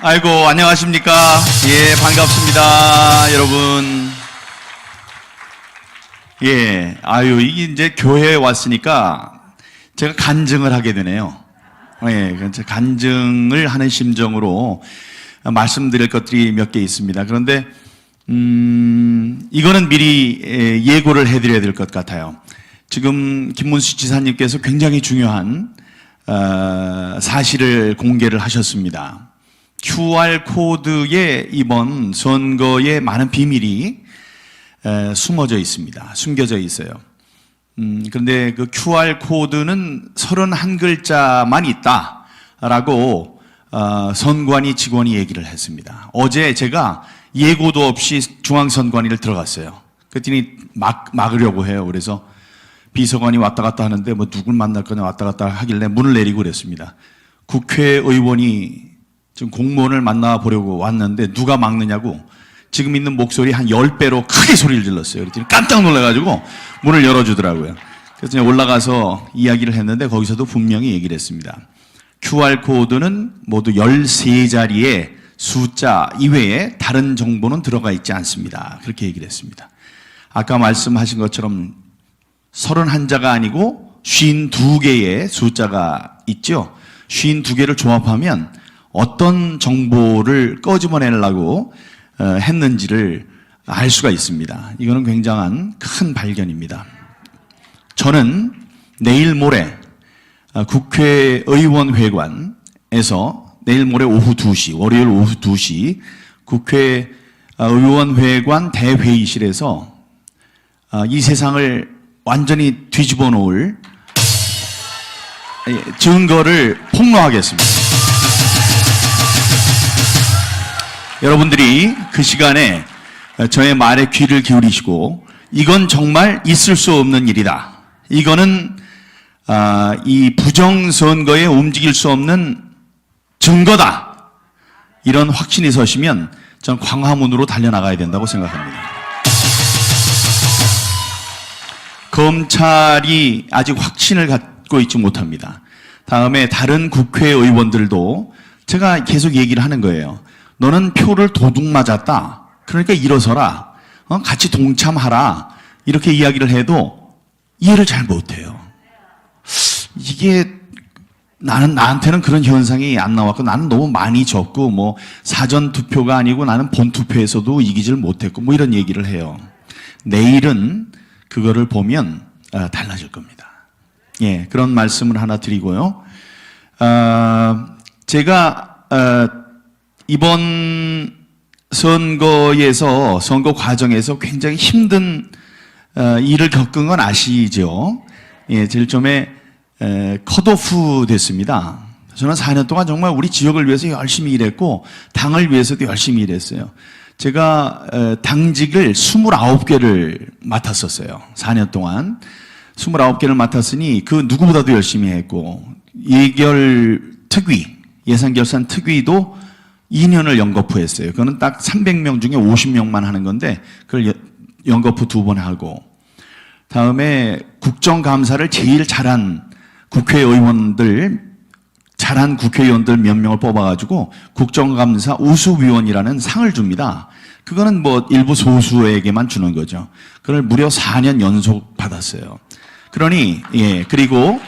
아이고, 안녕하십니까. 예, 반갑습니다, 여러분. 예, 아유, 이게 이제 교회에 왔으니까 제가 간증을 하게 되네요. 예, 간증을 하는 심정으로 말씀드릴 것들이 몇 개 있습니다. 그런데, 이거는 미리 예고를 해드려야 될 것 같아요. 지금 김문수 지사님께서 굉장히 중요한 사실을 공개를 하셨습니다. QR코드에 이번 선거에 많은 비밀이 숨어져 있습니다. 숨겨져 있어요. 그런데 그 QR코드는 31글자만 있다라고 선관위 직원이 얘기를 했습니다. 어제 제가 예고도 없이 중앙선관위를 들어갔어요. 그랬더니 막으려고 해요. 그래서 비서관이 왔다 갔다 하는데 뭐 누굴 만날 거냐 왔다 갔다 하길래 문을 내리고 그랬습니다. 국회의원이 지금 공무원을 만나보려고 왔는데 누가 막느냐고 지금 있는 목소리 한 10배로 크게 소리를 질렀어요. 그랬더니 깜짝 놀라가지고 문을 열어주더라고요. 그래서 올라가서 이야기를 했는데 거기서도 분명히 얘기를 했습니다. QR코드는 모두 13자리의 숫자 이외에 다른 정보는 들어가 있지 않습니다. 그렇게 얘기를 했습니다. 아까 말씀하신 것처럼 31자가 아니고 52개의 숫자가 있죠. 52개를 조합하면 어떤 정보를 꺼집어내려고 했는지를 알 수가 있습니다. 이거는 굉장한 큰 발견입니다. 저는 내일 모레 국회의원회관에서 내일 모레 오후 2시, 월요일 오후 2시 국회의원회관 대회의실에서 이 세상을 완전히 뒤집어 놓을 증거를 폭로하겠습니다. 여러분들이 그 시간에 저의 말에 귀를 기울이시고 이건 정말 있을 수 없는 일이다. 이거는 이 부정선거에 움직일 수 없는 증거다. 이런 확신이 서시면 전 광화문으로 달려나가야 된다고 생각합니다. 검찰이 아직 확신을 갖고 있지 못합니다. 다음에 다른 국회의원들도 제가 계속 얘기를 하는 거예요. 너는 표를 도둑 맞았다. 그러니까 일어서라. 같이 동참하라. 이렇게 이야기를 해도 이해를 잘 못해요. 이게 나한테는 그런 현상이 안 나왔고 나는 너무 많이 졌고 뭐 사전 투표가 아니고 나는 본 투표에서도 이기질 못했고 뭐 이런 얘기를 해요. 내일은 그거를 보면 달라질 겁니다. 예, 그런 말씀을 하나 드리고요. 제가 이번 선거에서 선거 과정에서 굉장히 힘든 일을 겪은 건 아시죠? 예, 제일 처음에 컷오프 됐습니다. 저는 4년 동안 정말 우리 지역을 위해서 열심히 일했고 당을 위해서도 열심히 일했어요. 제가 당직을 29개를 맡았었어요. 4년 동안 29개를 맡았으니 그 누구보다도 열심히 했고 예산결산 특위도 2년을 연거푸했어요. 그거는 딱 300명 중에 50명만 하는 건데 그걸 연거푸 2번 하고 다음에 국정감사를 제일 잘한 국회의원들 몇 명을 뽑아가지고 국정감사 우수위원이라는 상을 줍니다. 그거는 뭐 일부 소수에게만 주는 거죠. 그걸 무려 4년 연속 받았어요. 그러니 그리고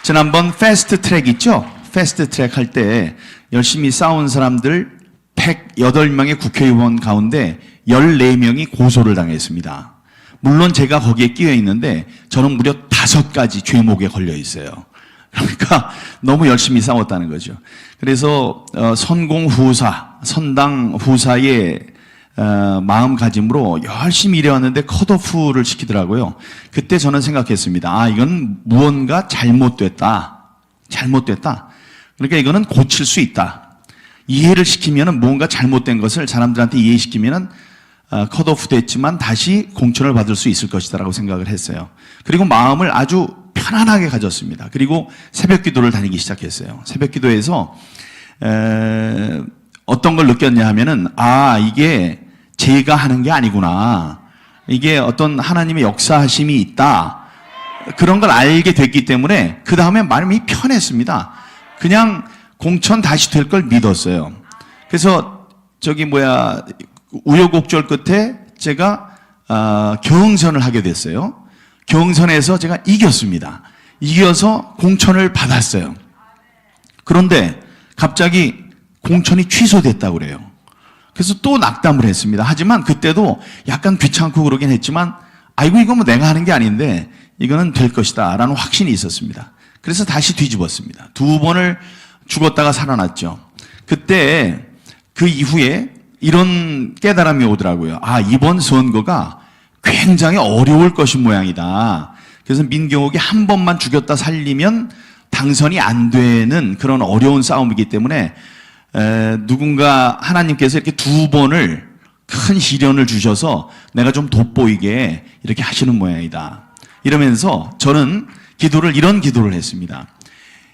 지난번 패스트 트랙 있죠? 패스트 트랙 할 때 열심히 싸운 사람들 108명의 국회의원 가운데 14명이 고소를 당했습니다. 물론 제가 거기에 끼어 있는데 저는 무려 5가지 죄목에 걸려 있어요. 그러니까 너무 열심히 싸웠다는 거죠. 그래서 선당 후사의 마음가짐으로 열심히 일해왔는데 컷오프를 시키더라고요. 그때 저는 생각했습니다. 이건 무언가 잘못됐다. 그러니까 이거는 고칠 수 있다. 이해를 시키면은 무언가 잘못된 것을 사람들한테 이해시키면은 컷오프 됐지만 다시 공천을 받을 수 있을 것이다라고 생각을 했어요. 그리고 마음을 아주 편안하게 가졌습니다. 그리고 새벽 기도를 다니기 시작했어요. 새벽 기도에서 어떤 걸 느꼈냐 하면은 이게 제가 하는 게 아니구나. 이게 어떤 하나님의 역사하심이 있다. 그런 걸 알게 됐기 때문에 그 다음에 마음이 편했습니다. 그냥 공천 다시 될 걸 믿었어요. 그래서 우여곡절 끝에 제가 경선을 하게 됐어요. 경선에서 제가 이겼습니다. 이겨서 공천을 받았어요. 그런데 갑자기 공천이 취소됐다고 그래요. 그래서 또 낙담을 했습니다. 하지만 그때도 약간 귀찮고 그러긴 했지만 아이고 이거 뭐 내가 하는 게 아닌데 이거는 될 것이다 라는 확신이 있었습니다. 그래서 다시 뒤집었습니다. 2번을 죽었다가 살아났죠. 그때 그 이후에 이런 깨달음이 오더라고요. 아, 이번 선거가 굉장히 어려울 것인 모양이다. 그래서 민경욱이 한 번만 죽였다 살리면 당선이 안 되는 그런 어려운 싸움이기 때문에 누군가 하나님께서 이렇게 2번을 큰 시련을 주셔서 내가 좀 돋보이게 이렇게 하시는 모양이다. 이러면서 저는 이런 기도를 했습니다.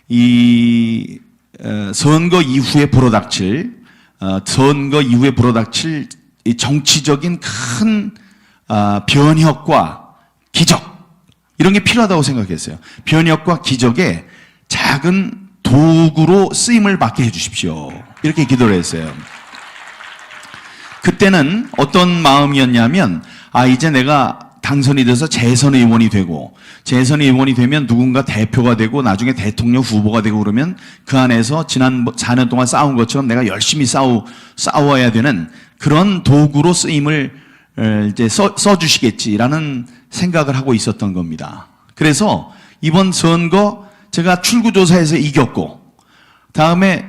이 선거 이후에 불어닥칠 이 정치적인 큰 변혁과 기적 이런 게 필요하다고 생각했어요. 변혁과 기적에 작은 도구로 쓰임을 받게 해주십시오. 이렇게 기도를 했어요. 그때는 어떤 마음이었냐면 이제 내가 당선이 돼서 재선 의원이 되고 재선 의원이 되면 누군가 대표가 되고 나중에 대통령 후보가 되고 그러면 그 안에서 지난 4년 동안 싸운 것처럼 내가 열심히 싸워야 되는 그런 도구로 쓰임을 이제 써주시겠지라는 생각을 하고 있었던 겁니다. 그래서 이번 선거 제가 출구조사에서 이겼고 다음에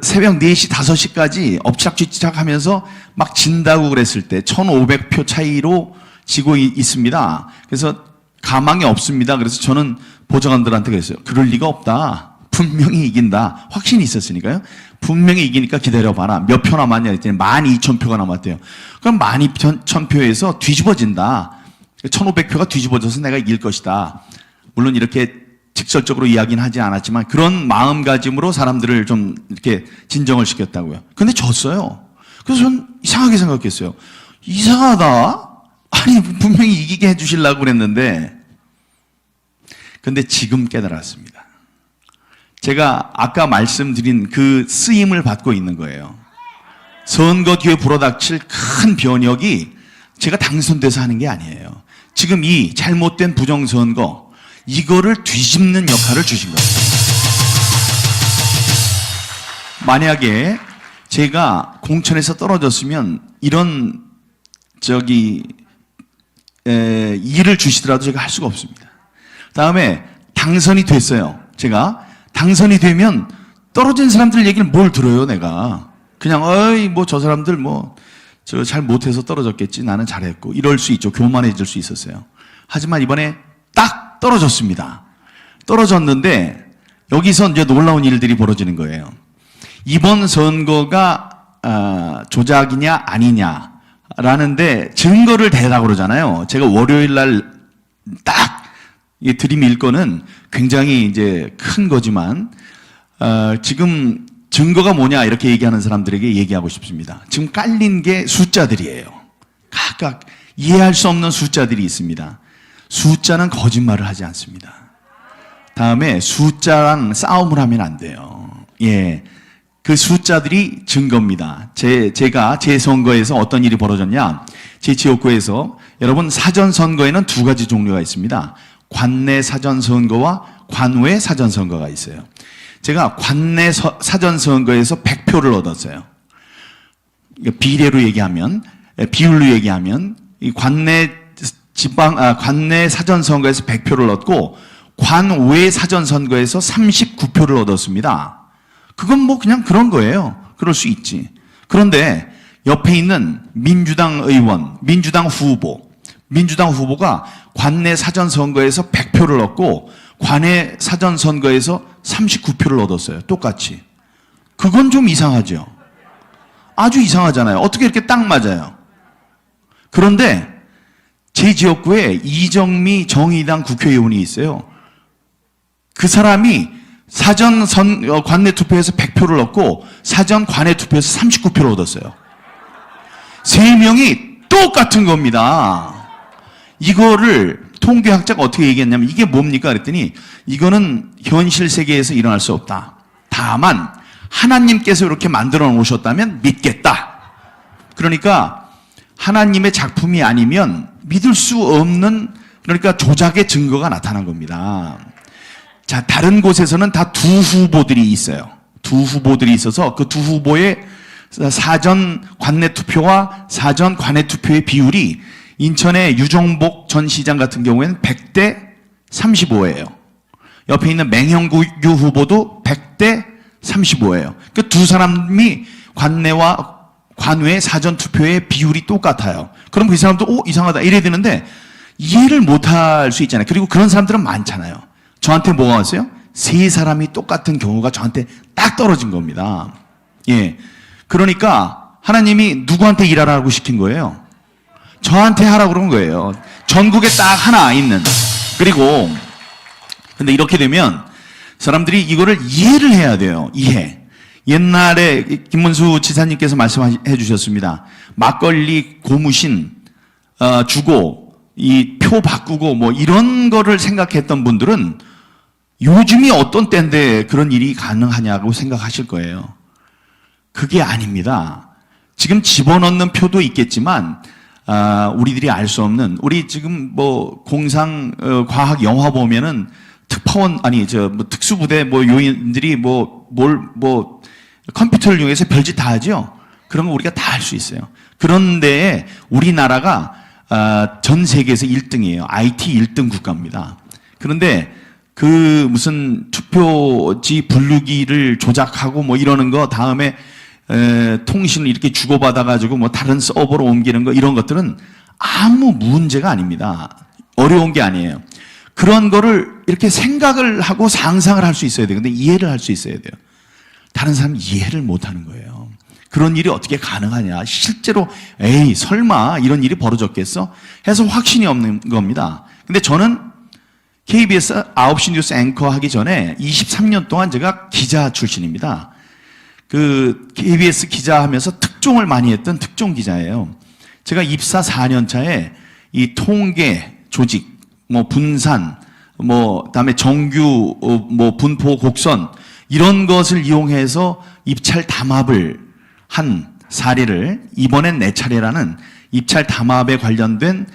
새벽 4시, 5시까지 엎치락뒤치락 하면서 막 진다고 그랬을 때 1,500표 차이로 지고 있습니다. 그래서 가망이 없습니다. 그래서 저는 보좌관들한테 그랬어요. 그럴 리가 없다. 분명히 이긴다. 확신이 있었으니까요. 분명히 이기니까 기다려봐라. 몇 표 남았냐 했더니 12,000표가 남았대요. 그럼 12,000표에서 뒤집어진다. 1,500표가 뒤집어져서 내가 이길 것이다. 물론 이렇게 직설적으로 이야기는 하지 않았지만 그런 마음가짐으로 사람들을 좀 이렇게 진정을 시켰다고요. 근데 졌어요. 그래서 전 이상하게 생각했어요. 이상하다? 아니 분명히 이기게 해주시려고 그랬는데 근데 지금 깨달았습니다. 제가 아까 말씀드린 그 쓰임을 받고 있는 거예요. 선거 뒤에 불어닥칠 큰 변혁이 제가 당선돼서 하는 게 아니에요. 지금 이 잘못된 부정선거 이거를 뒤집는 역할을 주신 거예요. 만약에 제가 공천에서 떨어졌으면 이런 일을 주시더라도 제가 할 수가 없습니다. 다음에 당선이 됐어요. 제가 당선이 되면 떨어진 사람들 얘기를 뭘 들어요, 내가. 그냥 저 사람들 저 잘 못해서 떨어졌겠지. 나는 잘했고. 이럴 수 있죠. 교만해질 수 있었어요. 하지만 이번에 딱 떨어졌습니다. 떨어졌는데 여기서 이제 놀라운 일들이 벌어지는 거예요. 이번 선거가 조작이냐 아니냐라는데 증거를 대라고 그러잖아요. 제가 월요일 날 딱 드림 일거는 굉장히 이제 큰 거지만 지금 증거가 뭐냐 이렇게 얘기하는 사람들에게 얘기하고 싶습니다. 지금 깔린 게 숫자들이에요. 각각 이해할 수 없는 숫자들이 있습니다. 숫자는 거짓말을 하지 않습니다. 다음에 숫자랑 싸움을 하면 안 돼요. 예. 그 숫자들이 증거입니다. 제가 제 선거에서 어떤 일이 벌어졌냐. 제 지역구에서 여러분 사전선거에는 2가지 종류가 있습니다. 관내 사전선거와 관외 사전선거가 있어요. 제가 관내 사전선거에서 100표를 얻었어요. 비율로 얘기하면 이 관내 사전선거에서 100표를 얻고 관외 사전선거에서 39표를 얻었습니다. 그건 그냥 그런 거예요. 그럴 수 있지. 그런데 옆에 있는 민주당 후보가 관내 사전선거에서 100표를 얻고 관외 사전선거에서 39표를 얻었어요. 똑같이. 그건 좀 이상하죠. 아주 이상하잖아요. 어떻게 이렇게 딱 맞아요. 그런데 제 지역구에 이정미 정의당 국회의원이 있어요. 그 사람이 관내 투표에서 100표를 얻고 사전 관외 투표에서 39표를 얻었어요. 3명이 똑같은 겁니다. 이거를 통계학자가 어떻게 얘기했냐면 이게 뭡니까? 그랬더니 이거는 현실 세계에서 일어날 수 없다. 다만 하나님께서 이렇게 만들어 놓으셨다면 믿겠다. 그러니까 하나님의 작품이 아니면 믿을 수 없는, 그러니까 조작의 증거가 나타난 겁니다. 자, 다른 곳에서는 다 두 후보들이 있어요. 두 후보들이 있어서 그 두 후보의 사전 관내 투표와 사전 관외 투표의 비율이 인천의 유정복 전 시장 같은 경우에는 100대 35예요. 옆에 있는 맹형규 후보도 100대 35예요. 그 두 사람이 관내와 관외 사전 투표의 비율이 똑같아요. 그럼 그 사람도 이상하다 이래야 되는데 이해를 못할 수 있잖아요. 그리고 그런 사람들은 많잖아요. 저한테 뭐가 왔어요? 세 사람이 똑같은 경우가 저한테 딱 떨어진 겁니다. 예. 그러니까 하나님이 누구한테 일하라고 시킨 거예요? 저한테 하라고 그런 거예요. 전국에 딱 하나 있는. 그리고 근데 이렇게 되면 사람들이 이거를 이해를 해야 돼요. 이해. 옛날에 김문수 지사님께서 말씀해 주셨습니다. 막걸리 고무신 주고 이 표 바꾸고 뭐 이런 거를 생각했던 분들은 요즘이 어떤 때인데 그런 일이 가능하냐고 생각하실 거예요. 그게 아닙니다. 지금 집어넣는 표도 있겠지만 우리들이 알 수 없는, 우리 지금 뭐 공상 과학 영화 보면은 특파원 특수부대 요인들이 컴퓨터를 이용해서 별짓 다 하죠. 그런 거 우리가 다 할 수 있어요. 그런데 우리나라가 전 세계에서 1등이에요. IT 1등 국가입니다. 그런데 그 무슨 투표지 분류기를 조작하고 뭐 이러는 거, 다음에 통신을 이렇게 주고받아가지고 뭐 다른 서버로 옮기는 거, 이런 것들은 아무 문제가 아닙니다. 어려운 게 아니에요. 그런 거를 이렇게 생각을 하고 상상을 할 수 있어야 돼요. 근데 이해를 할 수 있어야 돼요. 다른 사람은 이해를 못 하는 거예요. 그런 일이 어떻게 가능하냐. 실제로 에이 설마 이런 일이 벌어졌겠어? 해서 확신이 없는 겁니다. 근데 저는 KBS 9시 뉴스 앵커 하기 전에 23년 동안 제가 기자 출신입니다. 그 KBS 기자 하면서 특종을 많이 했던 특종 기자예요. 제가 입사 4년 차에 이 통계, 조직, 뭐 분산, 그다음에 정규, 분포, 곡선 이런 것을 이용해서 입찰 담합을 한 사례를, 이번엔 내 차례라는 입찰 담합에 관련된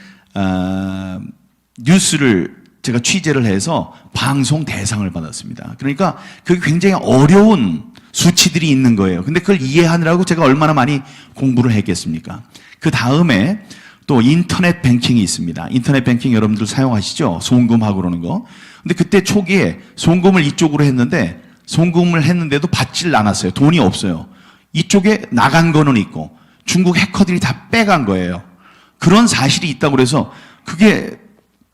뉴스를 제가 취재를 해서 방송 대상을 받았습니다. 그러니까 그게 굉장히 어려운 수치들이 있는 거예요. 근데 그걸 이해하느라고 제가 얼마나 많이 공부를 했겠습니까? 그 다음에 또 인터넷 뱅킹이 있습니다. 인터넷 뱅킹 여러분들 사용하시죠? 송금하고 그러는 거. 근데 그때 초기에 송금을 이쪽으로 했는데, 송금을 했는데도 받질 않았어요. 돈이 없어요. 이쪽에 나간 거는 있고 중국 해커들이 다 빼간 거예요. 그런 사실이 있다고 그래서 그게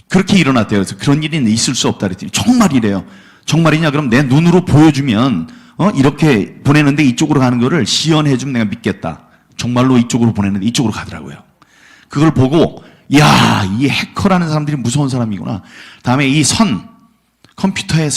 그렇게 일어났대요. 그래서 그런 일이 있을 수 없다 그랬더니 정말 이래요. 정말이냐? 그럼 내 눈으로 보여주면 이렇게 보내는데 이쪽으로 가는 거를 시연해 주면 내가 믿겠다. 정말로 이쪽으로 보내는데 이쪽으로 가더라고요. 그걸 보고 야, 이 해커라는 사람들이 무서운 사람이구나. 다음에 이 컴퓨터의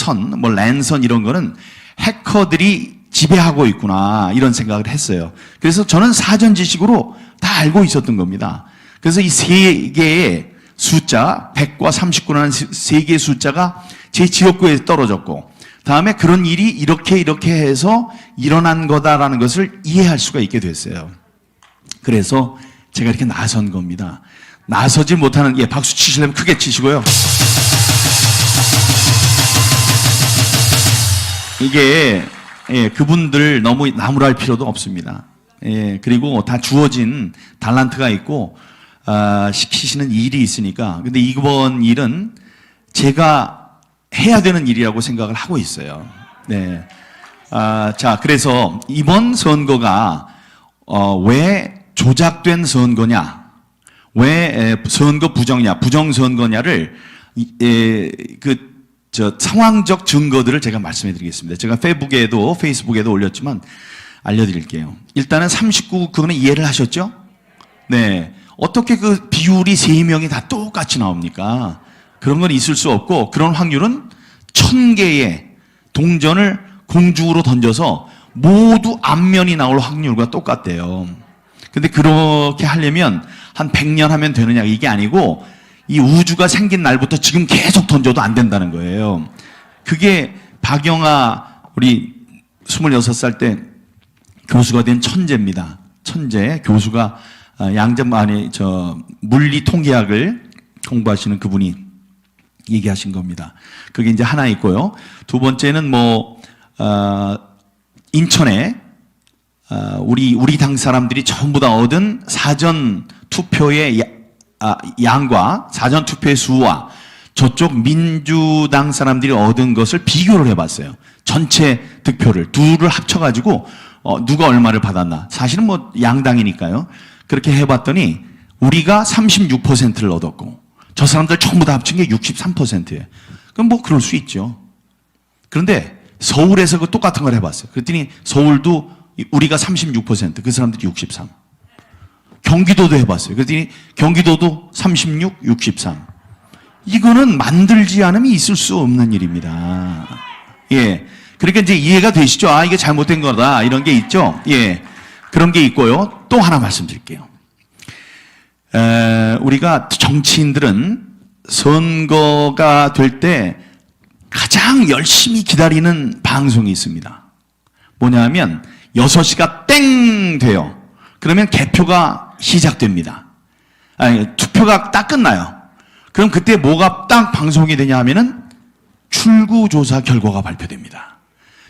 랜선 이런 거는 해커들이 지배하고 있구나, 이런 생각을 했어요. 그래서 저는 사전 지식으로 다 알고 있었던 겁니다. 그래서 이 세 개의 숫자, 100과 39라는 세 개의 숫자가 제 지역구에 떨어졌고, 다음에 그런 일이 이렇게 해서 일어난 거다라는 것을 이해할 수가 있게 됐어요. 그래서 제가 이렇게 나선 겁니다. 나서지 못하는, 박수 치시려면 크게 치시고요. 이게 그분들 너무 나무랄 필요도 없습니다. 그리고 다 주어진 달란트가 있고 시키시는 일이 있으니까. 근데 이번 일은 제가 해야 되는 일이라고 생각을 하고 있어요. 네. 자, 그래서 이번 선거가 왜 조작된 선거냐, 왜 선거 부정냐, 부정 선거냐를 상황적 증거들을 제가 말씀해 드리겠습니다. 제가 페이스북에도 올렸지만 알려드릴게요. 일단은 39, 그거는 이해를 하셨죠? 네. 어떻게 그 비율이 3명이 다 똑같이 나옵니까? 그런 건 있을 수 없고, 그런 확률은 1000개의 동전을 공중으로 던져서 모두 앞면이 나올 확률과 똑같대요. 근데 그렇게 하려면 한 100년 하면 되느냐, 이게 아니고 이 우주가 생긴 날부터 지금 계속 던져도 안 된다는 거예요. 그게 박영하 우리 26살 때 교수가 된 천재입니다. 천재 교수가 물리 통계학을 공부하시는 그분이 얘기하신 겁니다. 그게 이제 하나 있고요. 두 번째는 인천에 우리 당 사람들이 전부 다 얻은 사전 투표의 양과 사전 투표의 수와 저쪽 민주당 사람들이 얻은 것을 비교를 해봤어요. 전체 득표를 둘을 합쳐가지고 누가 얼마를 받았나. 사실은 양당이니까요. 그렇게 해봤더니 우리가 36%를 얻었고 저 사람들 전부 다 합친 게 63%예요. 그럼 그럴 수 있죠. 그런데 서울에서 그 똑같은 걸 해봤어요. 그랬더니 서울도 우리가 36%, 그 사람들이 63. 경기도도 해봤어요. 그랬더니 경기도도 36, 63. 이거는 만들지 않으면 있을 수 없는 일입니다. 예. 그러니까 이제 이해가 되시죠? 이게 잘못된 거다. 이런 게 있죠? 예. 그런 게 있고요. 또 하나 말씀드릴게요. 우리가 정치인들은 선거가 될 때 가장 열심히 기다리는 방송이 있습니다. 뭐냐면 6시가 땡 돼요. 그러면 개표가 시작됩니다. 투표가 딱 끝나요. 그럼 그때 뭐가 딱 방송이 되냐 하면은 출구조사 결과가 발표됩니다.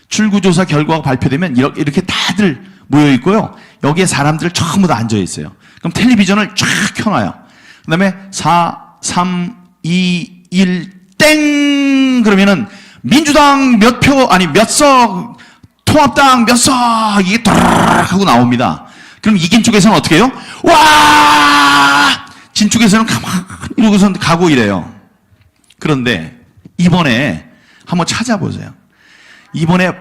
출구조사 결과가 발표되면 이렇게 다들 모여 있고요. 여기에 사람들 전부 다 앉아 있어요. 그럼 텔레비전을 쫙 켜놔요. 그 다음에 4, 3, 2, 1, 땡! 그러면은 민주당 몇 석, 통합당 몇 석, 이게 도르륵 하고 나옵니다. 그럼 이긴 쪽에서는 어떻게 해요? 와! 진 쪽에서는 가만히 이러고서 가고 이래요. 그런데 이번에 한번 찾아보세요. 이번에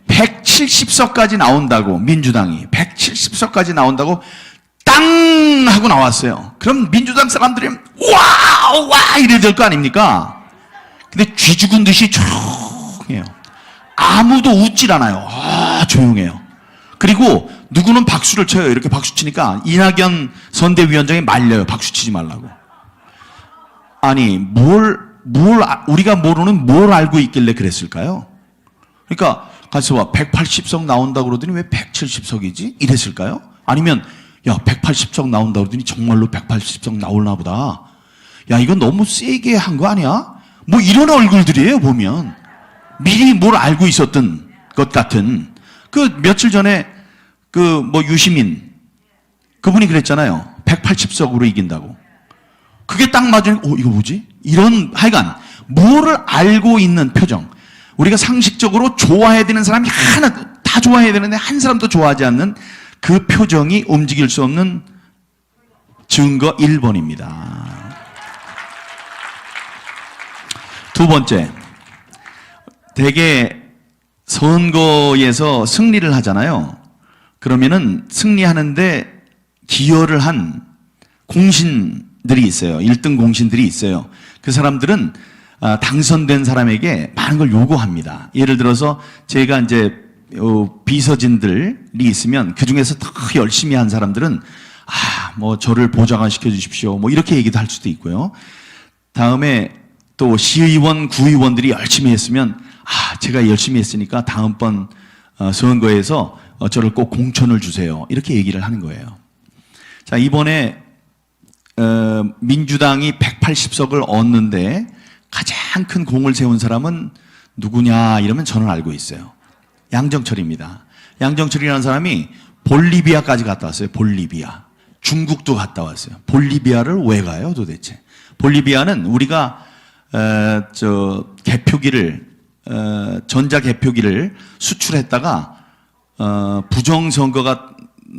170석까지 나온다고, 민주당이 170석까지 나온다고 땅 하고 나왔어요. 그럼 민주당 사람들이 와 이래야 될 거 아닙니까? 근데 쥐 죽은 듯이 조용해요. 아무도 웃질 않아요. 조용해요. 그리고 누구는 박수를 쳐요. 이렇게 박수 치니까 이낙연 선대위원장이 말려요. 박수 치지 말라고. 아니 우리가 모르는 뭘 알고 있길래 그랬을까요? 그러니까 가서 봐 180석 나온다고 그러더니 왜 170석이지? 이랬을까요? 아니면 180석 나온다고 그러더니 정말로 180석 나올나 보다. 이건 너무 세게 한 거 아니야? 이런 얼굴들이에요, 보면. 미리 뭘 알고 있었던 것 같은. 며칠 전에 유시민 그분이 그랬잖아요. 180석으로 이긴다고. 그게 딱 맞으니까 이거 뭐지? 이런 하여간 뭐를 알고 있는 표정. 우리가 상식적으로 좋아해야 되는 사람이 하나 다 좋아해야 되는데 한 사람도 좋아하지 않는 그 표정이 움직일 수 없는 증거 1번입니다. 두 번째, 대개 선거에서 승리를 하잖아요. 그러면은 승리하는데 기여를 한 공신들이 있어요. 1등 공신들이 있어요. 그 사람들은 당선된 사람에게 많은 걸 요구합니다. 예를 들어서 제가 이제 비서진들이 있으면 그 중에서 더 열심히 한 사람들은 저를 보좌관 시켜주십시오. 이렇게 얘기도 할 수도 있고요. 다음에 또 시의원, 구의원들이 열심히 했으면 제가 열심히 했으니까 다음번 선거에서 저를 꼭 공천을 주세요. 이렇게 얘기를 하는 거예요. 자, 이번에 민주당이 180석을 얻는데 가장 큰 공을 세운 사람은 누구냐 이러면 저는 알고 있어요. 양정철입니다. 양정철이라는 사람이 볼리비아까지 갔다 왔어요. 볼리비아. 중국도 갔다 왔어요. 볼리비아를 왜 가요 도대체? 볼리비아는 우리가 전자 개표기를 수출했다가 부정선거가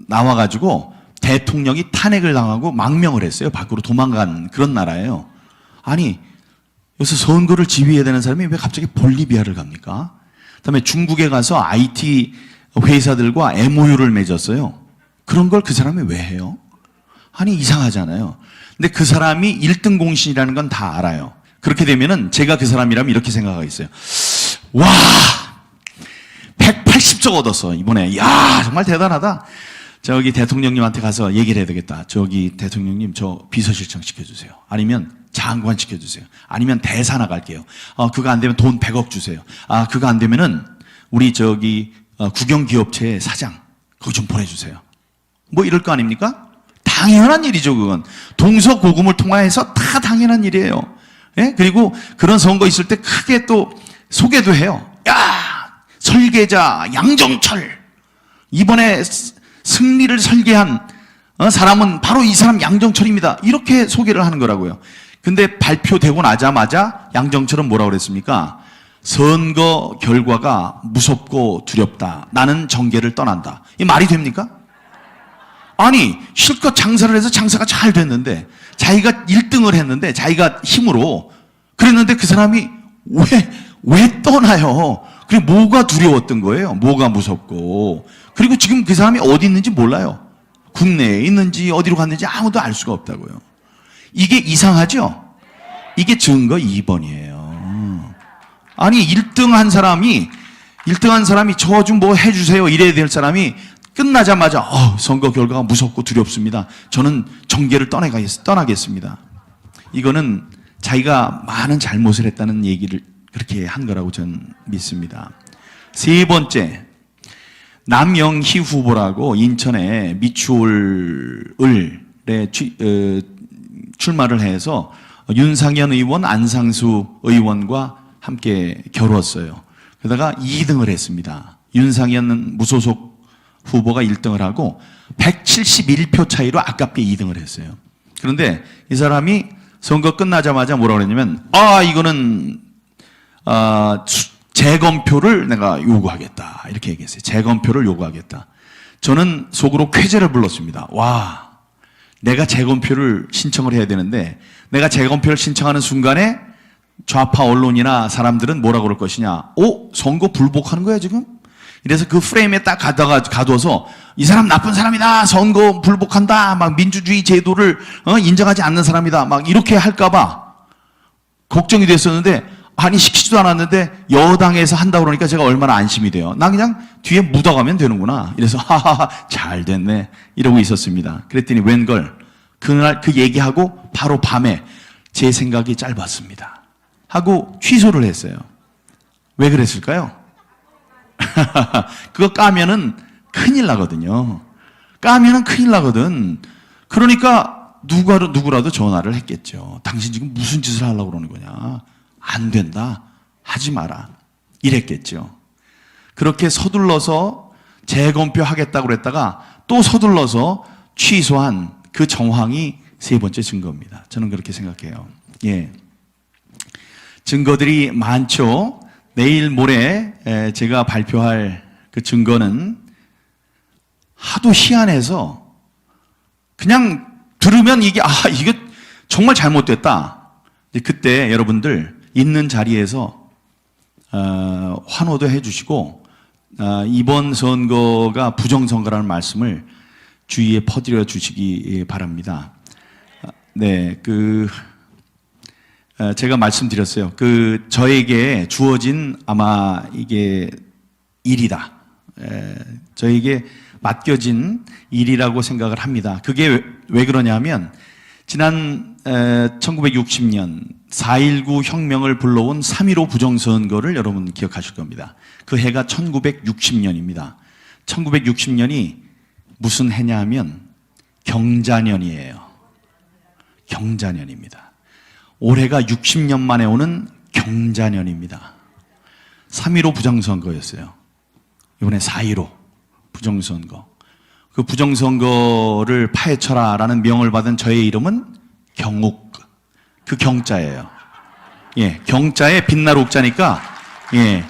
나와가지고 대통령이 탄핵을 당하고 망명을 했어요. 밖으로 도망간 그런 나라예요. 아니 여기서 선거를 지휘해야 되는 사람이 왜 갑자기 볼리비아를 갑니까? 그다음에 중국에 가서 IT 회사들과 MOU를 맺었어요. 그런 걸 그 사람이 왜 해요? 아니 이상하잖아요. 근데 그 사람이 1등 공신이라는 건 다 알아요. 그렇게 되면은 제가 그 사람이라면 이렇게 생각하겠어요. 와, 180석 얻었어 이번에. 야 정말 대단하다. 저기 대통령님한테 가서 얘기를 해야 되겠다. 저기 대통령님 저 비서실장 시켜주세요. 아니면 장관 시켜주세요. 아니면 대사 나갈게요. 그거 안 되면 돈 100억 주세요. 그거 안 되면은 우리 국영기업체 사장 거기 좀 보내주세요. 뭐 이럴 거 아닙니까? 당연한 일이죠, 그건. 동서고금을 통해서 다 당연한 일이에요. 예? 그리고 그런 선거 있을 때 크게 또 소개도 해요. 야, 설계자 양정철. 이번에 승리를 설계한 사람은 바로 이 사람 양정철입니다. 이렇게 소개를 하는 거라고요. 근데 발표되고 나자마자 양정철은 뭐라고 그랬습니까? 선거 결과가 무섭고 두렵다. 나는 정계를 떠난다. 이 말이 됩니까? 아니, 실컷 장사를 해서 장사가 잘 됐는데, 자기가 1등을 했는데, 자기가 힘으로 그랬는데 그 사람이 왜 떠나요? 그리고 뭐가 두려웠던 거예요? 뭐가 무섭고. 그리고 지금 그 사람이 어디 있는지 몰라요. 국내에 있는지 어디로 갔는지 아무도 알 수가 없다고요. 이게 이상하죠? 이게 증거 2번이에요. 아니, 1등 한 사람이 저 좀 뭐 해주세요 이래야 될 사람이 끝나자마자 선거 결과가 무섭고 두렵습니다. 저는 정계를 떠나겠습니다. 이거는 자기가 많은 잘못을 했다는 얘기를 그렇게 한 거라고 저는 믿습니다. 세 번째, 남영희 후보라고 인천에 미추홀에 출마를 해서 윤상현 의원, 안상수 의원과 함께 겨뤘어요. 그러다가 2등을 했습니다. 윤상현 무소속 후보가 1등을 하고 171표 차이로 아깝게 2등을 했어요. 그런데 이 사람이 선거 끝나자마자 뭐라고 그랬냐면, 이거는 재검표를 내가 요구하겠다. 이렇게 얘기했어요. 재검표를 요구하겠다. 저는 속으로 쾌재를 불렀습니다. 와, 내가 재검표를 신청을 해야 되는데, 내가 재검표를 신청하는 순간에 좌파 언론이나 사람들은 뭐라고 그럴 것이냐. 선거 불복하는 거야, 지금? 이래서 그 프레임에 딱 가둬서 이 사람 나쁜 사람이다. 선거 불복한다. 막 민주주의 제도를 인정하지 않는 사람이다. 막 이렇게 할까봐 걱정이 됐었는데, 아니, 시키지도 않았는데 여당에서 한다고 그러니까 제가 얼마나 안심이 돼요. 나 그냥 뒤에 묻어가면 되는구나. 이래서 하하하 잘 됐네. 이러고 있었습니다. 그랬더니 웬걸 그날 그 얘기하고 바로 밤에 제 생각이 짧았습니다. 하고 취소를 했어요. 왜 그랬을까요? 그거 까면은 큰일 나거든요. 까면은 큰일 나거든. 그러니까 누구라도 전화를 했겠죠. 당신 지금 무슨 짓을 하려고 그러는 거냐. 안 된다. 하지 마라. 이랬겠죠. 그렇게 서둘러서 재검표 하겠다고 그랬다가 또 서둘러서 취소한 그 정황이 세 번째 증거입니다. 저는 그렇게 생각해요. 예. 증거들이 많죠. 내일 모레 제가 발표할 그 증거는 하도 희한해서 그냥 들으면 이게 이거 정말 잘못됐다. 그때 여러분들 있는 자리에서 환호도 해주시고 이번 선거가 부정선거라는 말씀을 주위에 퍼뜨려 주시기 바랍니다. 네, 제가 말씀드렸어요. 저에게 주어진 아마 이게 일이다. 저에게 맡겨진 일이라고 생각을 합니다. 그게 왜 그러냐면 지난 1960년 4.19 혁명을 불러온 3.15 부정선거를 여러분 기억하실 겁니다. 그 해가 1960년입니다. 1960년이 무슨 해냐 하면 경자년이에요. 경자년입니다. 올해가 60년 만에 오는 경자년입니다. 3.15 부정선거였어요. 이번에 4.15 부정선거. 그 부정선거를 파헤쳐라라는 명을 받은 저의 이름은 경욱. 그 경자예요. 예, 경자에 빛날 옥자니까, 예,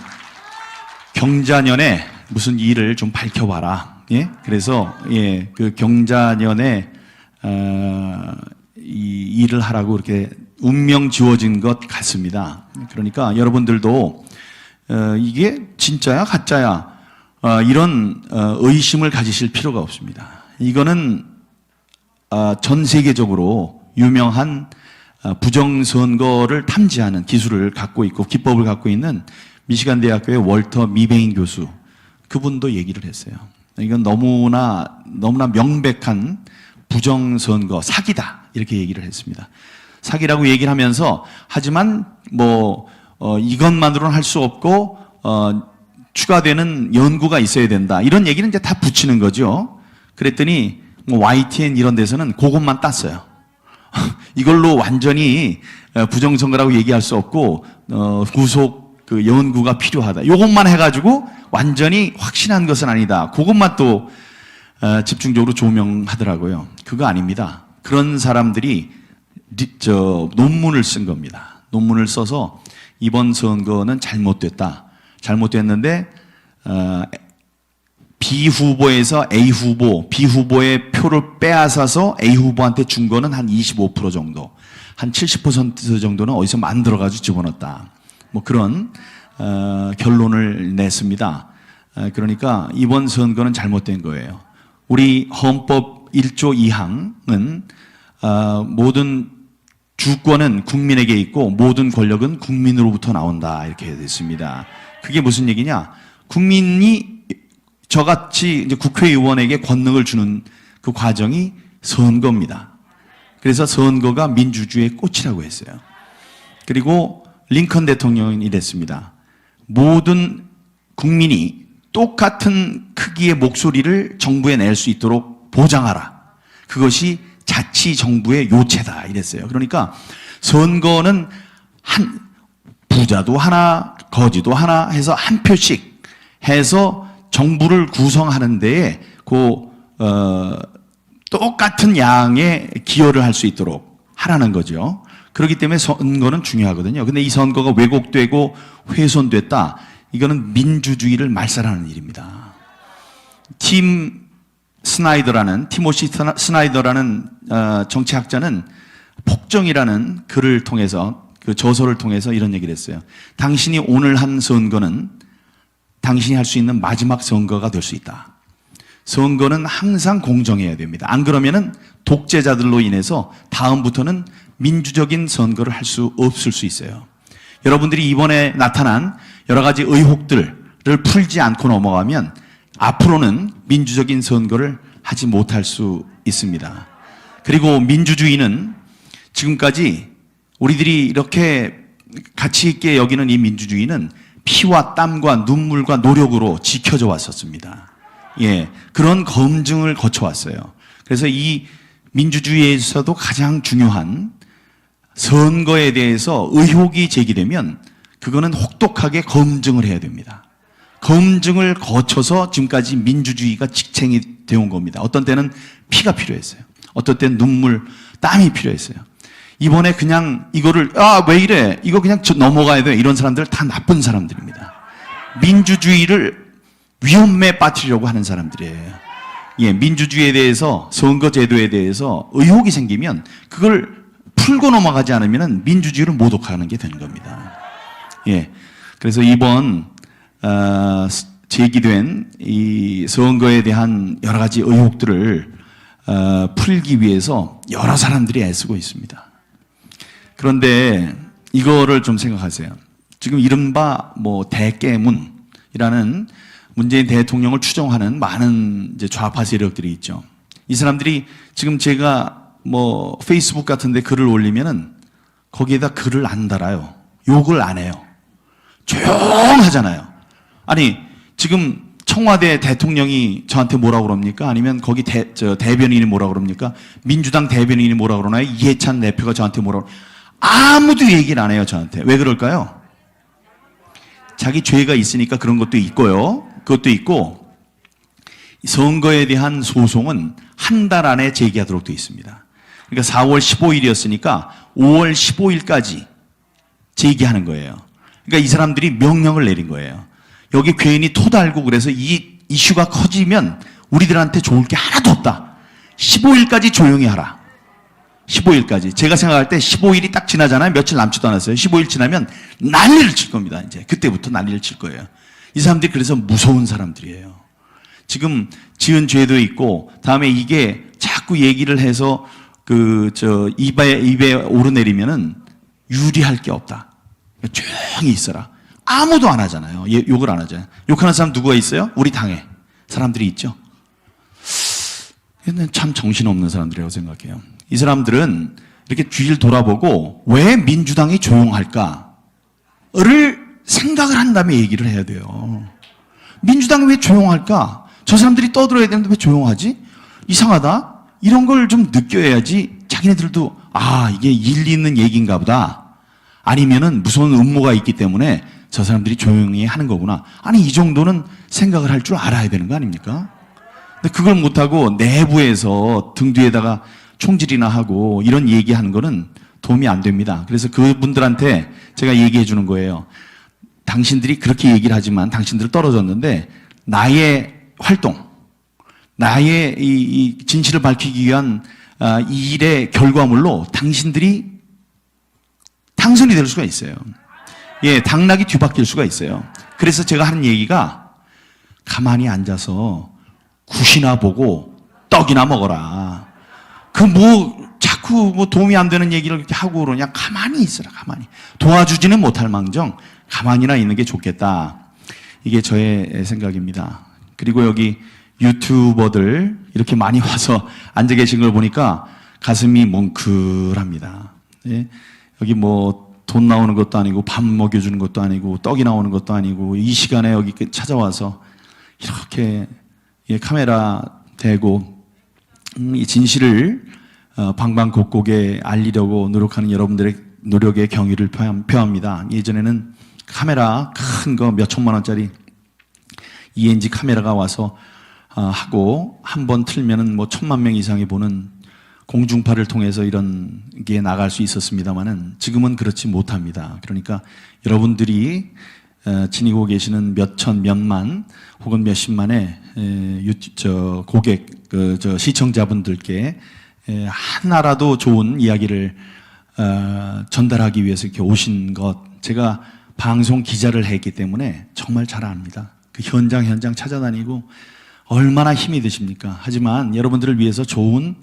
경자년에 무슨 일을 좀 밝혀봐라. 예, 그래서, 예, 그 경자년에, 이 일을 하라고 이렇게 운명 지워진 것 같습니다. 그러니까 여러분들도, 이게 진짜야, 가짜야, 이런 의심을 가지실 필요가 없습니다. 이거는 전 세계적으로 유명한 부정선거를 탐지하는 기술을 갖고 있고 기법을 갖고 있는 미시간 대학교의 월터 미베인 교수, 그분도 얘기를 했어요. 이건 너무나 명백한 부정선거 사기다, 이렇게 얘기를 했습니다. 사기라고 얘기를 하면서 하지만 이것만으로는 할 수 없고 추가되는 연구가 있어야 된다. 이런 얘기는 이제 다 붙이는 거죠. 그랬더니 뭐 YTN 이런 데서는 그것만 땄어요. 이걸로 완전히 부정선거라고 얘기할 수 없고 구속 그 연구가 필요하다. 이것만 해가지고 완전히 확신한 것은 아니다. 그것만 또 집중적으로 조명하더라고요. 그거 아닙니다. 그런 사람들이 논문을 쓴 겁니다. 논문을 써서 이번 선거는 잘못됐다. 잘못됐는데 B 후보에서 A 후보, B 후보의 표를 빼앗아서 A 후보한테 준 거는 한 25% 정도, 한 70% 정도는 어디서 만들어가지고 집어넣었다. 뭐 그런 결론을 냈습니다. 그러니까 이번 선거는 잘못된 거예요. 우리 헌법 1조 2항은 모든 주권은 국민에게 있고 모든 권력은 국민으로부터 나온다 이렇게 되어 있습니다. 그게 무슨 얘기냐? 국민이 저같이 이제 국회의원에게 권능을 주는 그 과정이 선거입니다. 그래서 선거가 민주주의의 꽃이라고 했어요. 그리고 링컨 대통령이 이랬습니다. 모든 국민이 똑같은 크기의 목소리를 정부에 낼 수 있도록 보장하라. 그것이 자치정부의 요체다 이랬어요. 그러니까 선거는 한 부자도 하나 거지도 하나 해서 한 표씩 해서 정부를 구성하는 데에 똑같은 양의 기여를 할 수 있도록 하라는 거죠. 그렇기 때문에 선거는 중요하거든요. 근데 이 선거가 왜곡되고 훼손됐다. 이거는 민주주의를 말살하는 일입니다. 티모시 스나이더라는 정치학자는 폭정이라는 글을 통해서 그 저서를 통해서 이런 얘기를 했어요. 당신이 오늘 한 선거는 당신이 할 수 있는 마지막 선거가 될 수 있다. 선거는 항상 공정해야 됩니다. 안 그러면은 독재자들로 인해서 다음부터는 민주적인 선거를 할 수 없을 수 있어요. 여러분들이 이번에 나타난 여러 가지 의혹들을 풀지 않고 넘어가면 앞으로는 민주적인 선거를 하지 못할 수 있습니다. 그리고 민주주의는 지금까지 우리들이 이렇게 가치 있게 여기는 이 민주주의는 피와 땀과 눈물과 노력으로 지켜져 왔었습니다. 예, 그런 검증을 거쳐왔어요. 그래서 이 민주주의에서도 가장 중요한 선거에 대해서 의혹이 제기되면 그거는 혹독하게 검증을 해야 됩니다. 검증을 거쳐서 지금까지 민주주의가 직행이 되어온 겁니다. 어떤 때는 피가 필요했어요. 어떤 때는 눈물, 땀이 필요했어요. 이번에 그냥 이거를 왜 이래? 이거 그냥 넘어가야 돼. 이런 사람들 다 나쁜 사람들입니다. 민주주의를 위험에 빠뜨리려고 하는 사람들이에요. 예, 민주주의에 대해서 선거 제도에 대해서 의혹이 생기면 그걸 풀고 넘어가지 않으면 민주주의를 모독하는 게 되는 겁니다. 예, 그래서 이번 제기된 이 선거에 대한 여러 가지 의혹들을 풀기 위해서 여러 사람들이 애쓰고 있습니다. 그런데 이거를 좀 생각하세요. 지금 이른바 대깨문이라는 문재인 대통령을 추종하는 많은 이제 좌파 세력들이 있죠. 이 사람들이 지금 제가 페이스북 같은데 글을 올리면은 거기에다 글을 안 달아요. 욕을 안 해요. 조용하잖아요. 아니 지금 청와대 대통령이 저한테 뭐라고 그럽니까? 아니면 거기 대변인이 뭐라고 그럽니까? 민주당 대변인이 뭐라고 그러나요? 이해찬 대표가 저한테 뭐라고 아무도 얘기를 안 해요, 저한테. 왜 그럴까요? 자기 죄가 있으니까 그런 것도 있고요. 그것도 있고, 선거에 대한 소송은 한 달 안에 제기하도록 되어 있습니다. 그러니까 4월 15일이었으니까 5월 15일까지 제기하는 거예요. 그러니까 이 사람들이 명령을 내린 거예요. 여기 괜히 토 달고 그래서 이 이슈가 커지면 우리들한테 좋을 게 하나도 없다. 15일까지 조용히 하라. 15일까지. 제가 생각할 때 15일이 딱 지나잖아요. 며칠 남지도 않았어요. 15일 지나면 난리를 칠 겁니다. 이제 그때부터 난리를 칠 거예요. 이 사람들이 그래서 무서운 사람들이에요. 지금 지은 죄도 있고, 다음에 이게 자꾸 얘기를 해서 입에 오르내리면은 유리할 게 없다. 조용히 있어라. 아무도 안 하잖아요. 욕을 안 하잖아요. 욕하는 사람 누구가 있어요? 우리 당에 사람들이 있죠. 참 정신없는 사람들이라고 생각해요. 이 사람들은 이렇게 뒤를 돌아보고 왜 민주당이 조용할까를 생각을 한 다음에 얘기를 해야 돼요. 민주당이 왜 조용할까? 저 사람들이 떠들어야 되는데 왜 조용하지? 이상하다. 이런 걸 좀 느껴야지 자기네들도 이게 일리 있는 얘기인가 보다. 아니면은 무서운 음모가 있기 때문에 저 사람들이 조용히 하는 거구나. 아니, 이 정도는 생각을 할 줄 알아야 되는 거 아닙니까? 근데 그걸 못하고 내부에서 등 뒤에다가 총질이나 하고 이런 얘기하는 거는 도움이 안 됩니다. 그래서 그분들한테 제가 얘기해 주는 거예요. 당신들이 그렇게 얘기를 하지만 당신들 떨어졌는데 나의 활동, 나의 이 진실을 밝히기 위한 이 일의 결과물로 당신들이 당선이 될 수가 있어요. 예, 당락이 뒤바뀔 수가 있어요. 그래서 제가 하는 얘기가 가만히 앉아서 굿이나 보고 떡이나 먹어라. 자꾸 도움이 안 되는 얘기를 이렇게 하고 그러냐. 가만히 있어라, 가만히. 도와주지는 못할 망정 가만히나 있는 게 좋겠다. 이게 저의 생각입니다. 그리고 여기 유튜버들 이렇게 많이 와서 앉아 계신 걸 보니까 가슴이 뭉클합니다. 예? 여기 돈 나오는 것도 아니고 밥 먹여주는 것도 아니고 떡이 나오는 것도 아니고 이 시간에 여기 찾아와서 이렇게 카메라 대고 이 진실을 방방곡곡에 알리려고 노력하는 여러분들의 노력의 경의를 표합니다. 예전에는 카메라 큰 거 몇 천만 원짜리 ENG 카메라가 와서 하고 한 번 틀면은 1,000만 명 이상이 보는 공중파를 통해서 이런 게 나갈 수 있었습니다만은 지금은 그렇지 못합니다. 그러니까 여러분들이 지니고 계시는 몇천, 몇만 혹은 몇십만의 고객, 시청자분들께 하나라도 좋은 이야기를 전달하기 위해서 이렇게 오신 것, 제가 방송 기자를 했기 때문에 정말 잘 압니다. 그 현장 찾아다니고 얼마나 힘이 드십니까? 하지만 여러분들을 위해서 좋은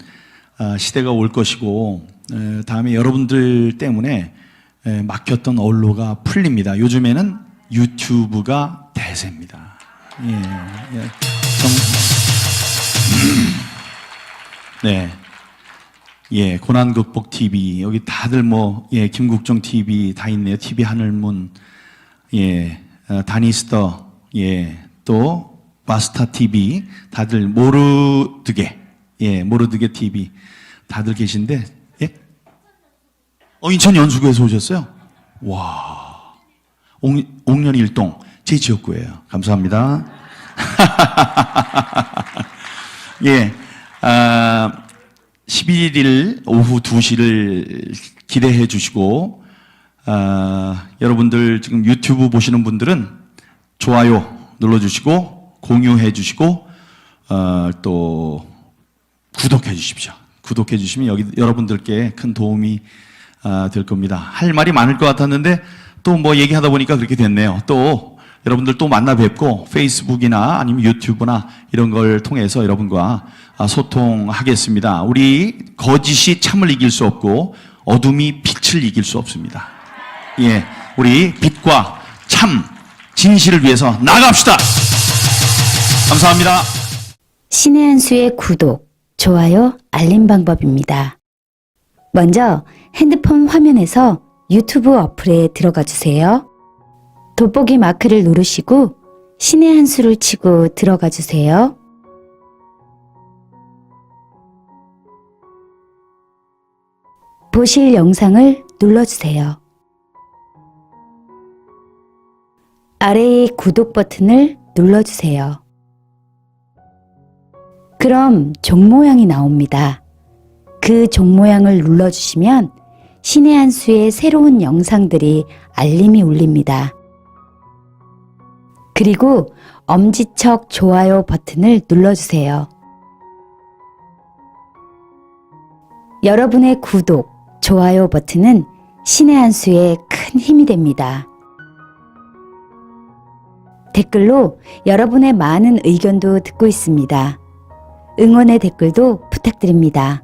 시대가 올 것이고 다음에 여러분들 때문에 막혔던 언로가 풀립니다. 요즘에는 유튜브가 대세입니다. 고난극복 TV 여기 다들 김국정 TV 다 있네요. TV 하늘문, 다니스터, 또 마스터 TV 다들 모르드게 TV 다들 계신데, 인천 연수구에서 오셨어요? 와, 옥년 일동 제 지역구예요. 감사합니다. 11일 오후 2시를 기대해 주시고, 여러분들 지금 유튜브 보시는 분들은 좋아요 눌러주시고, 공유해 주시고, 또 구독해 주십시오. 구독해 주시면 여러분들께 큰 도움이 될 겁니다. 할 말이 많을 것 같았는데 또 얘기하다 보니까 그렇게 됐네요. 또 여러분들 또 만나 뵙고 페이스북이나 아니면 유튜브나 이런 걸 통해서 여러분과 소통하겠습니다. 우리 거짓이 참을 이길 수 없고 어둠이 빛을 이길 수 없습니다. 우리 빛과 참, 진실을 위해서 나갑시다. 감사합니다. 신의 한 수의 구독, 좋아요, 알림 방법입니다. 먼저 핸드폰 화면에서 유튜브 어플에 들어가 주세요. 돋보기 마크를 누르시고 신의 한 수를 치고 들어가 주세요. 보실 영상을 눌러주세요. 아래의 구독 버튼을 눌러주세요. 그럼 종 모양이 나옵니다. 그 종 모양을 눌러주시면 신의 한 수의 새로운 영상들이 알림이 울립니다. 그리고 엄지척 좋아요 버튼을 눌러주세요. 여러분의 구독, 좋아요 버튼은 신의 한 수에 큰 힘이 됩니다. 댓글로 여러분의 많은 의견도 듣고 있습니다. 응원의 댓글도 부탁드립니다.